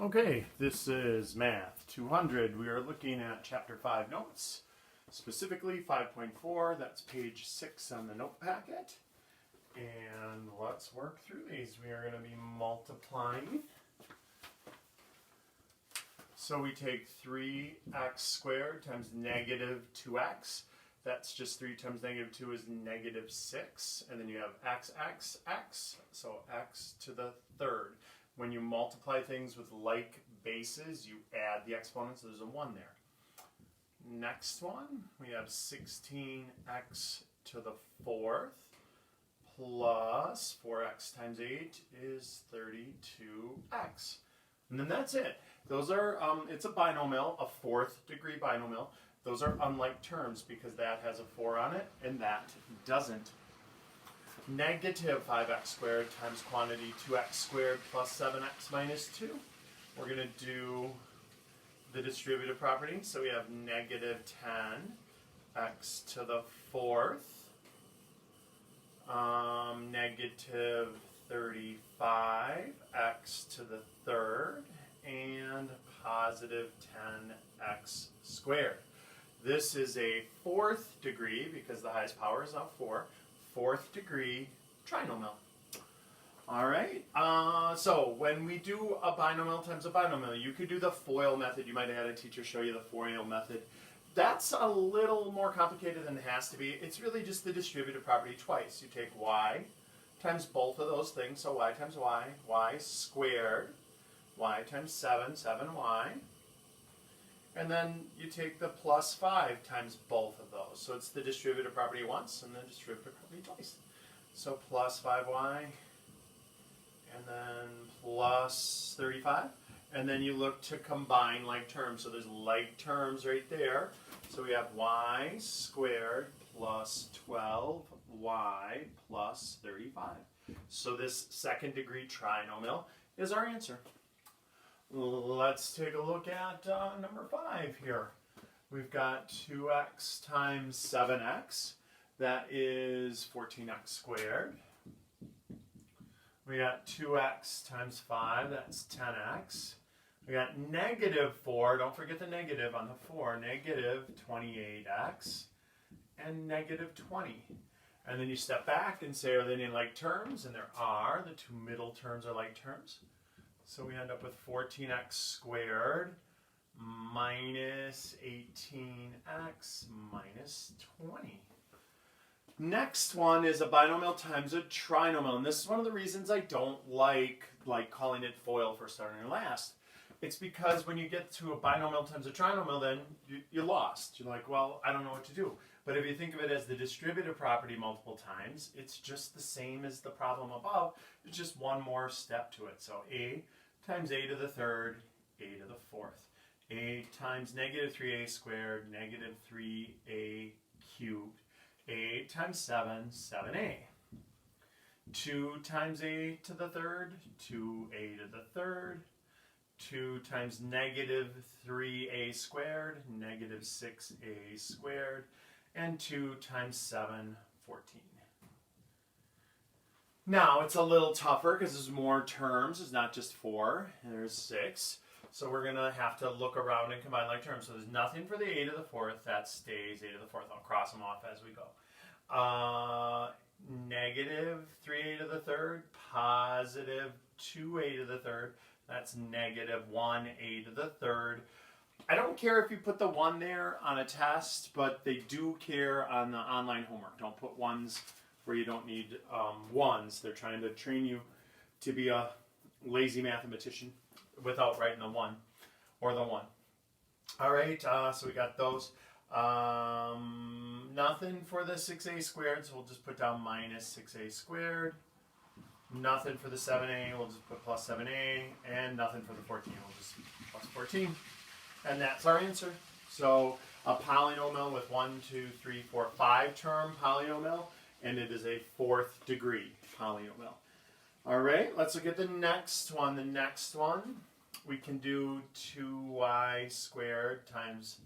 Okay, this is Math 200. We are looking at Chapter 5 notes, specifically 5.4. That's page 6 on the note packet. And let's work through these. We are going to be multiplying. So we take 3x squared times negative 2x. That's just 3 times negative 2 is negative 6. And then you have x, so x to the third. When you multiply things with like bases, you add the exponents, so there's a 1 there. Next one, we have 16x to the fourth plus 4x times 8 is 32x. And then that's it. Those are, it's a binomial, a fourth degree binomial. Those are unlike terms because that has a 4 on it and that doesn't. Negative 5x squared times quantity 2x squared plus 7x minus 2. We're going to do the distributive property. So we have negative 10x to the fourth, negative 35x to the third, and positive 10x squared. This is a fourth degree because the highest power is now 4. Fourth degree trinomial. All right, so when we do a binomial times a binomial, you could do the FOIL method. You might have had a teacher show you the FOIL method. That's a little more complicated than it has to be. It's really just the distributive property twice. You take y times both of those things, so y times y squared, y times 7, 7y. And then you take the plus 5 times both of those. So it's the distributive property once and the distributive property twice. So plus 5y and then plus 35. And then you look to combine like terms. So there's like terms right there. So we have y squared plus 12y plus 35. So this second degree trinomial is our answer. Let's take a look at number 5 here. We've got 2x times 7x. That is 14x squared. We got 2x times 5. That's 10x. We got negative 4. Don't forget the negative on the 4. Negative 28x. And negative 20. And then you step back and say, are they in like terms? And there are. The two middle terms are like terms. So we end up with 14x squared minus 18x minus 20. Next one is a binomial times a trinomial. And this is one of the reasons I don't like calling it FOIL for starting and last. It's because when you get to a binomial times a trinomial, then you're lost. You're like, well, I don't know what to do. But if you think of it as the distributive property multiple times, it's just the same as the problem above. It's just one more step to it. So a times a to the third, a to the fourth. A times negative 3a squared, negative 3a cubed. A times 7, 7a. 2 times a to the third, 2a to the third. 2 times negative 3a squared, negative 6a squared. And 2 times 7, 14. Now, it's a little tougher because there's more terms. It's not just 4, and there's 6. So we're going to have to look around and combine like terms. So there's nothing for the a to the fourth. That stays a to the fourth. I'll cross them off as we go. Negative 3a to the third, positive 2a to the third. That's negative 1a to the third. I don't care if you put the 1 there on a test, but they do care on the online homework. Don't put 1s where you don't need 1s. They're trying to train you to be a lazy mathematician without writing the 1 or the 1. All right, so we got those. Nothing for the 6a squared, so we'll just put down minus 6a squared. Nothing for the 7a, we'll just put plus 7a. And nothing for the 14, we'll just plus 14. And that's our answer. So a polynomial with 1, 2, 3, 4, 5 term polynomial. And it is a fourth degree polynomial. All right, let's look at the next one. The next one, we can do 2y squared times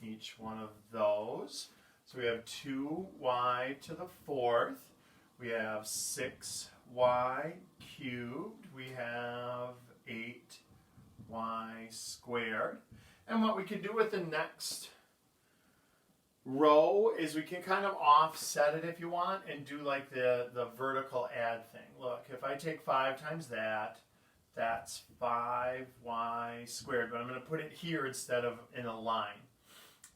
each one of those. So we have 2y to the fourth. We have 6y cubed. We have 8 y squared. And what we can do with the next row is we can kind of offset it if you want and do like the vertical add thing. Look, if I take 5 times that, that's 5y squared, but I'm going to put it here instead of in a line.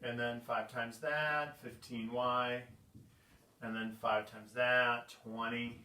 And then 5 times that, 15y, and then 5 times that, 20.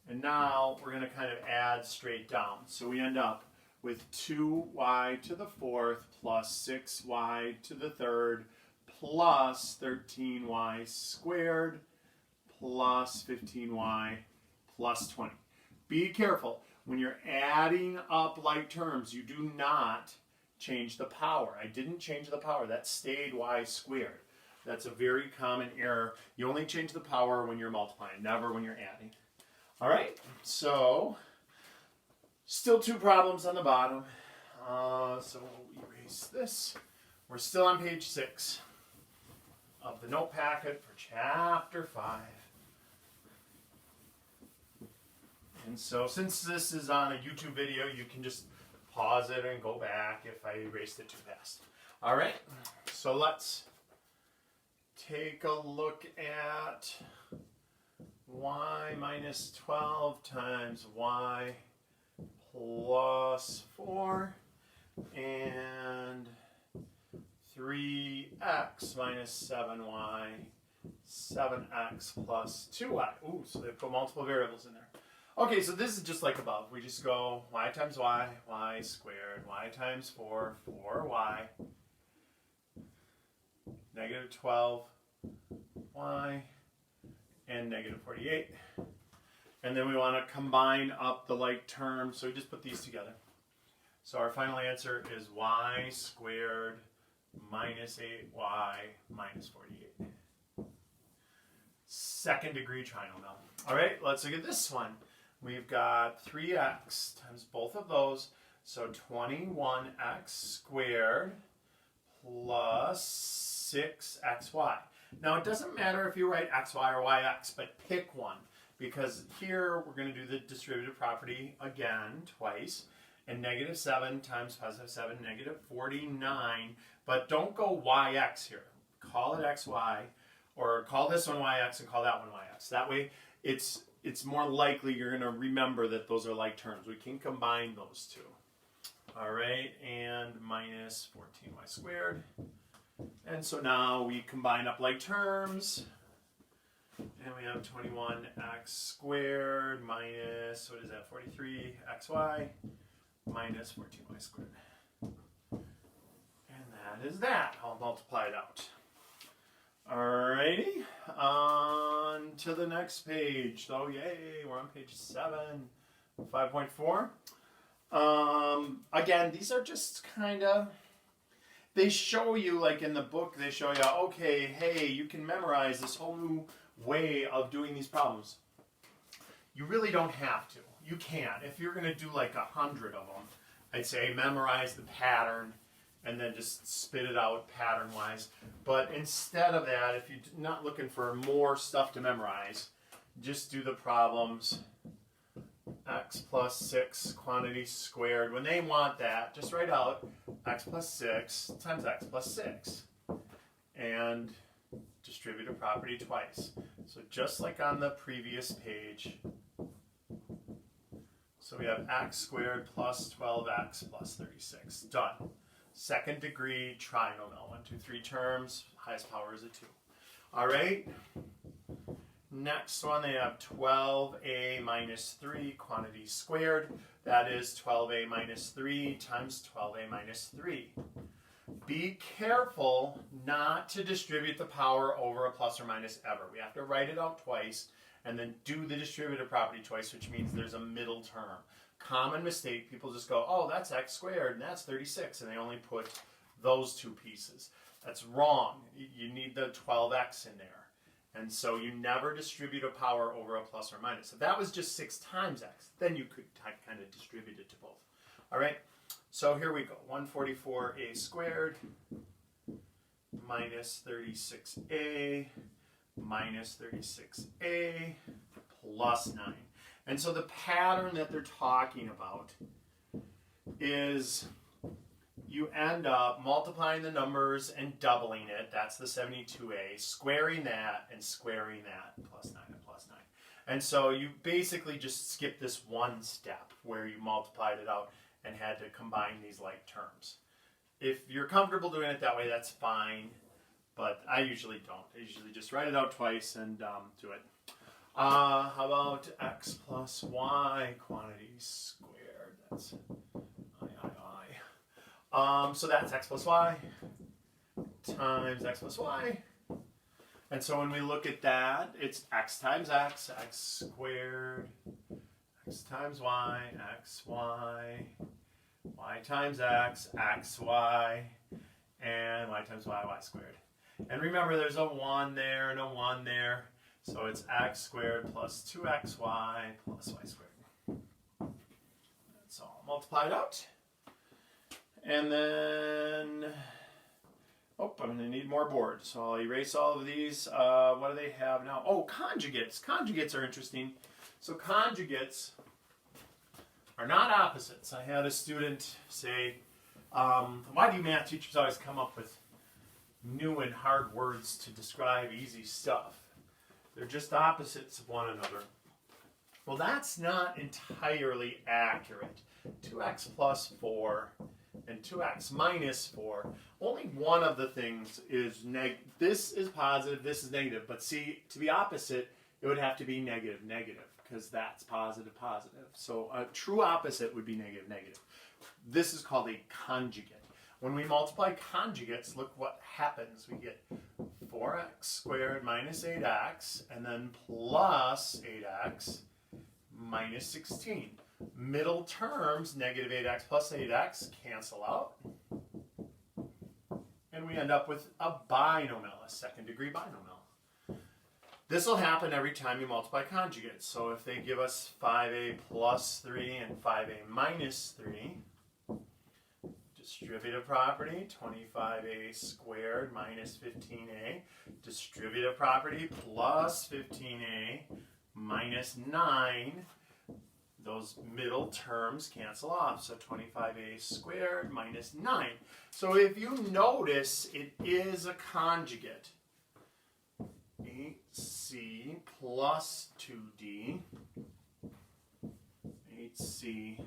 And now we're going to kind of add straight down. So we end up with 2y to the 4th plus 6y to the 3rd plus 13y squared plus 15y plus 20. Be careful. When you're adding up like terms, you do not change the power. I didn't change the power. That stayed y squared. That's a very common error. You only change the power when you're multiplying, never when you're adding. All right, so still 2 problems on the bottom. So we'll erase this. We're still on page 6 of the note packet for chapter 5. And so since this is on a YouTube video, you can just pause it and go back if I erased it too fast. All right, so let's take a look at y minus 12 times y plus 4 and 3x minus 7y, 7x plus 2y. Ooh, so they put multiple variables in there. Okay, so this is just like above. We just go y times y, y squared, y times 4, 4y, negative 12y, and negative 48. And then we want to combine up the like terms, so we just put these together. So our final answer is y squared minus 8y minus 48. Second degree trinomial. All right, let's look at this one. We've got 3x times both of those, so 21x squared plus 6xy. Now it doesn't matter if you write xy or yx, but pick one, because here we're going to do the distributive property again twice, and negative 7 times positive 7, negative 49, but don't go yx here. Call it xy, or call this one yx and call that one yx. That way it's more likely you're going to remember that those are like terms. We can combine those two. All right, and minus 14y squared. And so now we combine up like terms. And we have 21x squared minus, what is that, 43xy minus 14y squared. And that is that. I'll multiply it out. Alrighty, on to the next page. So yay, we're on page 7, 5.4. Again, these are just kind of, they show you, like in the book, they show you, okay, hey, you can memorize this whole new way of doing these problems. You really don't have to. You can. If you're going to do like 100 of them, I'd say memorize the pattern and then just spit it out pattern-wise. But instead of that, if you're not looking for more stuff to memorize, just do the problems. X plus 6 quantity squared. When they want that, just write out x plus 6 times x plus 6. And distributive property twice. So just like on the previous page. So we have x squared plus 12x plus 36. Done. Second degree trinomial. 1, 2, 3 terms. Highest power is a 2. All right. Next one, they have 12a minus 3 quantity squared. That is 12a minus 3 times 12a minus 3. Be careful not to distribute the power over a plus or minus ever. We have to write it out twice and then do the distributive property twice, which means there's a middle term. Common mistake, people just go, oh, that's x squared and that's 36, and they only put those two pieces. That's wrong. You need the 12x in there. And so you never distribute a power over a plus or minus. If that was just 6 times x, then you could kind of distribute it to both. All right, so here we go. 144a squared minus 36a minus 36a plus 9. And so the pattern that they're talking about is you end up multiplying the numbers and doubling it. That's the 72a, squaring that and squaring that, plus 9 and plus 9. And so you basically just skip this one step where you multiplied it out and had to combine these like terms. If you're comfortable doing it that way, that's fine, but I usually don't. I usually just write it out twice and do it. How about x plus y quantity squared? That's I. So that's x plus y times x plus y. And so when we look at that, it's x times x squared, x times y, y times x, y, and y times y squared. And remember, there's a 1 there and a 1 there. So it's x squared plus 2xy plus y squared. That's all multiplied out. And then, oh, I'm going to need more board. So I'll erase all of these. What do they have now? Oh, conjugates. Conjugates are interesting. So conjugates are not opposites. I had a student say, why do you math teachers always come up with new and hard words to describe easy stuff? They're just opposites of one another. Well, that's not entirely accurate. 2x plus 4 and 2x minus 4, only one of the things is negative. This is positive, this is negative. But see, to be opposite, it would have to be negative, negative, because that's positive, positive. So a true opposite would be negative, negative. This is called a conjugate. When we multiply conjugates, look what happens. We get 4x squared minus 8x, and then plus 8x minus 16. Middle terms, negative 8x plus 8x, cancel out. And we end up with a binomial, a second degree binomial. This will happen every time you multiply conjugates. So if they give us 5a plus 3 and 5a minus 3, distributive property, 25a squared minus 15a. Distributive property plus 15a minus 9. Those middle terms cancel off. So 25a squared minus 9. So if you notice, it is a conjugate. 8c plus 2d. 8c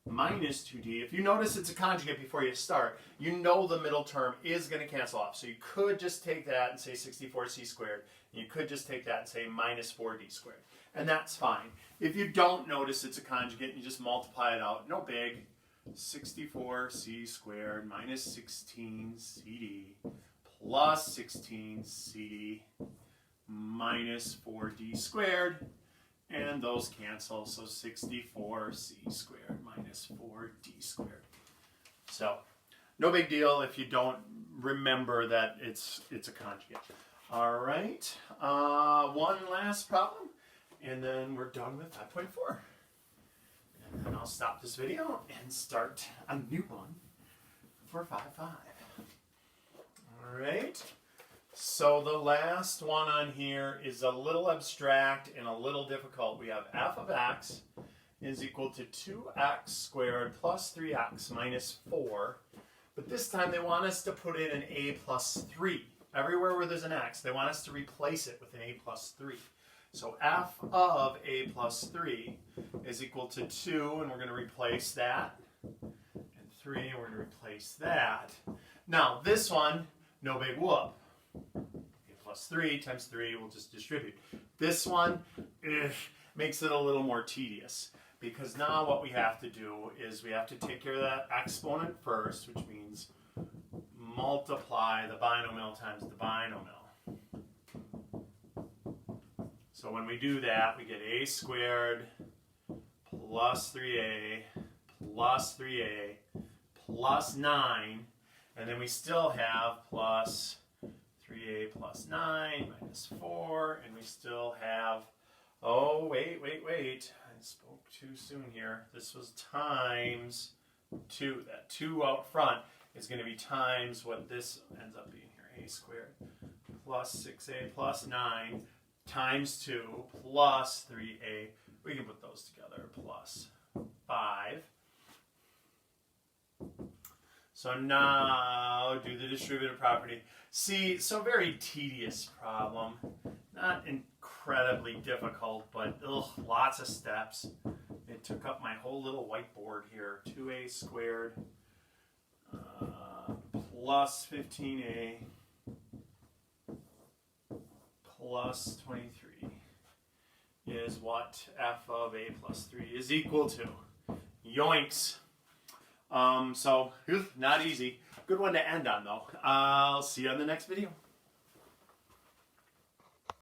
minus 2d. If you notice it's a conjugate before you start, you know the middle term is going to cancel off. So you could just take that and say 64c squared. And you could just take that and say minus 4d squared. And that's fine. If you don't notice it's a conjugate and you just multiply it out, no big. 64c squared minus 16cd plus 16cd minus 4d squared. And those cancel, so 64c squared minus 4d squared. So, no big deal if you don't remember that it's a conjugate. All right, one last problem, and then we're done with 5.4. And then I'll stop this video and start a new one for 5.5. All right. So the last one on here is a little abstract and a little difficult. We have f of x is equal to 2x squared plus 3x minus 4. But this time they want us to put in an a plus 3. Everywhere where there's an x, they want us to replace it with an a plus 3. So f of a plus 3 is equal to 2, and we're going to replace that. And 3, and we're going to replace that. Now this one, no big whoop. A plus 3 times 3 will just distribute. This one makes it a little more tedious, because now what we have to do is we have to take care of that exponent first, which means multiply the binomial times the binomial. So when we do that, we get a squared plus 3a plus 3a plus 9, and then we still have plus 3a plus 9 minus 4, and we still have, oh, wait, I spoke too soon here. This was times 2. That 2 out front is going to be times what this ends up being here, a squared plus 6a plus 9 times 2 plus 3a. We can put those together, plus 5. So now do the distributive property. See, so very tedious problem. Not incredibly difficult, but lots of steps. It took up my whole little whiteboard here. 2a squared plus 15a plus 23 is what f of a plus 3 is equal to. Yoinks. So, not easy. Good one to end on, though. I'll see you on the next video.